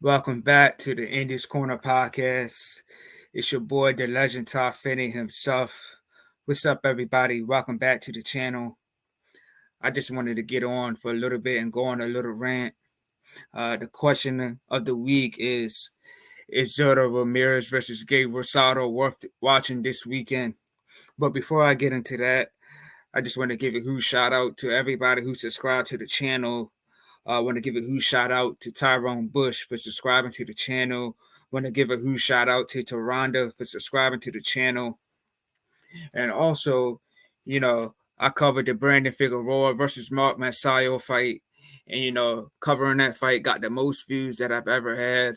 Welcome back to the Indies Corner podcast. It's your boy, the legend Todd Finney himself. What's up, everybody? Welcome back to the channel. I just wanted to get on for a little bit and go on a little rant. The question of the week is Zurdo Ramriez versus Gabe Rosado worth watching this weekend? But before I get into that, I just want to give a huge shout out to everybody who subscribed to the channel. I want to give a huge shout out to Tyrone Bush for subscribing to the channel. Want to give a huge shout out to Taronda for subscribing to the channel. And also, I covered the Brandon Figueroa versus Mark Masayo fight. And, covering that fight got the most views that I've ever had.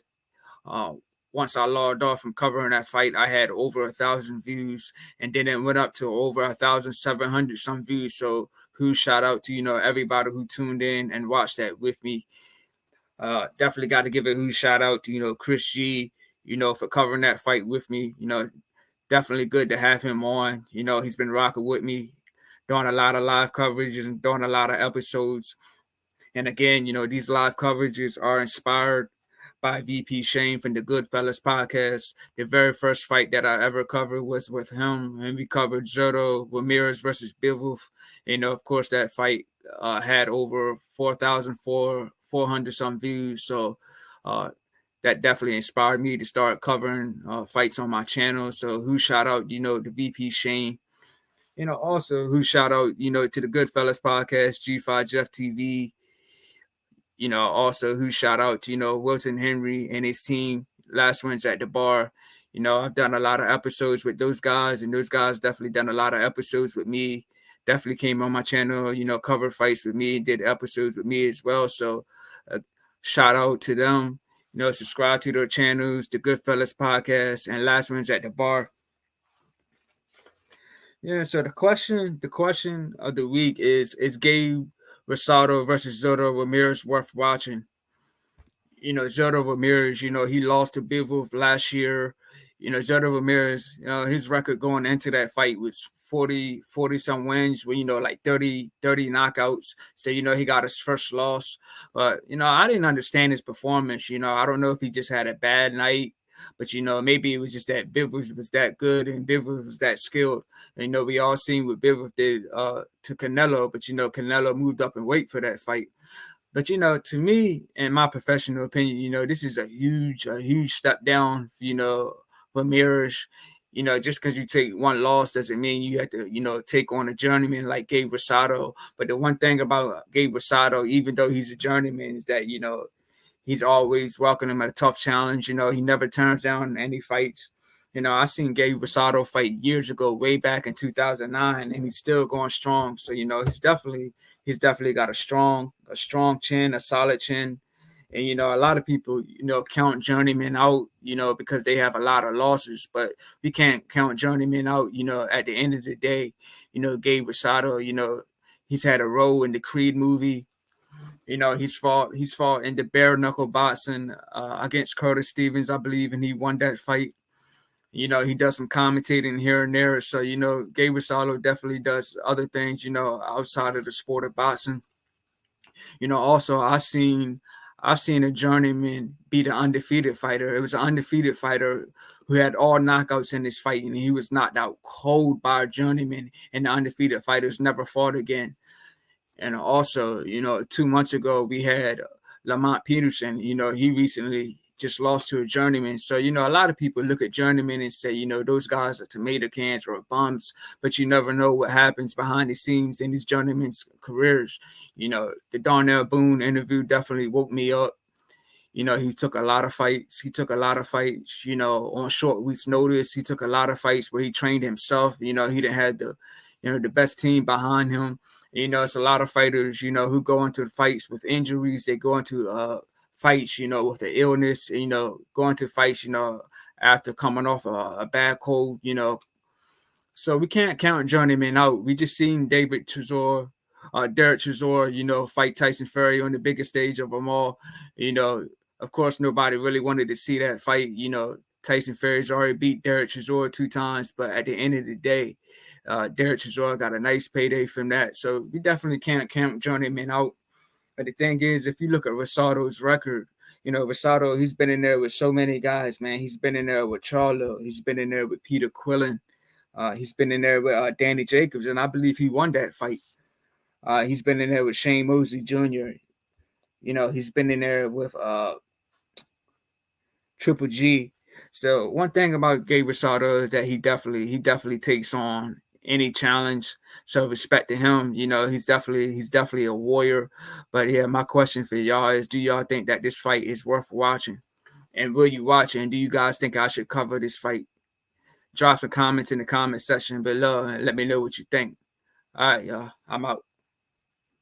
Uh, Once I logged off from covering that fight, I had over 1,000 views, and then it went up to over 1,700 some views. So, huge shout out to everybody who tuned in and watched that with me. Definitely got to give a huge shout out to Chris G, for covering that fight with me. Definitely good to have him on. He's been rocking with me, doing a lot of live coverages and doing a lot of episodes. And again, these live coverages are inspired by VP Shane from the Goodfellas podcast. The very first fight that I ever covered was with him, and we covered Zurdo Ramriez versus Bivol. Of course, that fight had over 4,400 some views. So that definitely inspired me to start covering fights on my channel. So who shout out, to VP Shane. Also who shout out, to the Goodfellas podcast, G5 Jeff TV. Also who shout out to, Wilson Henry and his team, Last Wins at the Bar. I've done a lot of episodes with those guys, and those guys definitely done a lot of episodes with me. Definitely came on my channel, covered fights with me, did episodes with me as well. So shout out to them. Subscribe to their channels, the Goodfellas podcast and Last Wins at the Bar. Yeah, so the question of the week is Gabe Rosado versus Zurdo Ramriez worth watching? Zurdo Ramriez, he lost to Bivol last year. Zurdo Ramriez, his record going into that fight was 40 some wins with, like 30 knockouts. So, he got his first loss. But, I didn't understand his performance. I don't know if he just had a bad night. But, maybe it was just that Bivol was that good and Bivol was that skilled. And, we all seen what Bivol did to Canelo. But, Canelo moved up in weight for that fight. But, to me, in my professional opinion, this is a huge step down, Ramirez. Just because you take one loss doesn't mean you have to, take on a journeyman like Gabe Rosado. But the one thing about Gabe Rosado, even though he's a journeyman, is that, he's always welcoming at a tough challenge. He never turns down any fights. I seen Gabe Rosado fight years ago, way back in 2009, and he's still going strong. So, he's definitely got a strong chin, a solid chin. And, a lot of people, count journeymen out, because they have a lot of losses, but we can't count journeymen out, at the end of the day. Gabe Rosado, he's had a role in the Creed movie. He's fought in the bare knuckle boxing against Curtis Stevens, I believe, and he won that fight. He does some commentating here and there. So, Gabe Rosado definitely does other things, outside of the sport of boxing. Also I've seen a journeyman beat an undefeated fighter. It was an undefeated fighter who had all knockouts in this fight, and he was knocked out cold by a journeyman, and the undefeated fighters never fought again. And also, 2 months ago, we had Lamont Peterson. He recently just lost to a journeyman. So, a lot of people look at journeymen and say, those guys are tomato cans or bums, but you never know what happens behind the scenes in these journeymen's careers. The Darnell Boone interview definitely woke me up. He took a lot of fights. On short week's notice. He took a lot of fights where he trained himself. He didn't have the best team behind him. It's a lot of fighters, who go into the fights with injuries. They go into fights, with the illness, go into fights, after coming off a bad cold, So we can't count journeymen out. We just seen Derek Chisora, fight Tyson Fury on the biggest stage of them all. Of course, nobody really wanted to see that fight. Tyson Fury's already beat Derek Chisora 2 times, but at the end of the day, Derek Chisora got a nice payday from that. So we definitely can't count journeymen out. But the thing is, if you look at Rosado's record, Rosado, he's been in there with so many guys, man. He's been in there with Charlo. He's been in there with Peter Quillen. He's been in there with Danny Jacobs, and I believe he won that fight. He's been in there with Shane Mosley Jr. He's been in there with Triple G. So one thing about Gabe Rosado is that he definitely takes on any challenge. So respect to him. He's definitely a warrior. But yeah, my question for y'all is: do y'all think that this fight is worth watching? And will you watch it? And do you guys think I should cover this fight? Drop some comments in the comment section below and let me know what you think. All right, y'all. I'm out.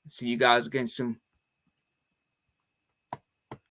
See you guys again soon.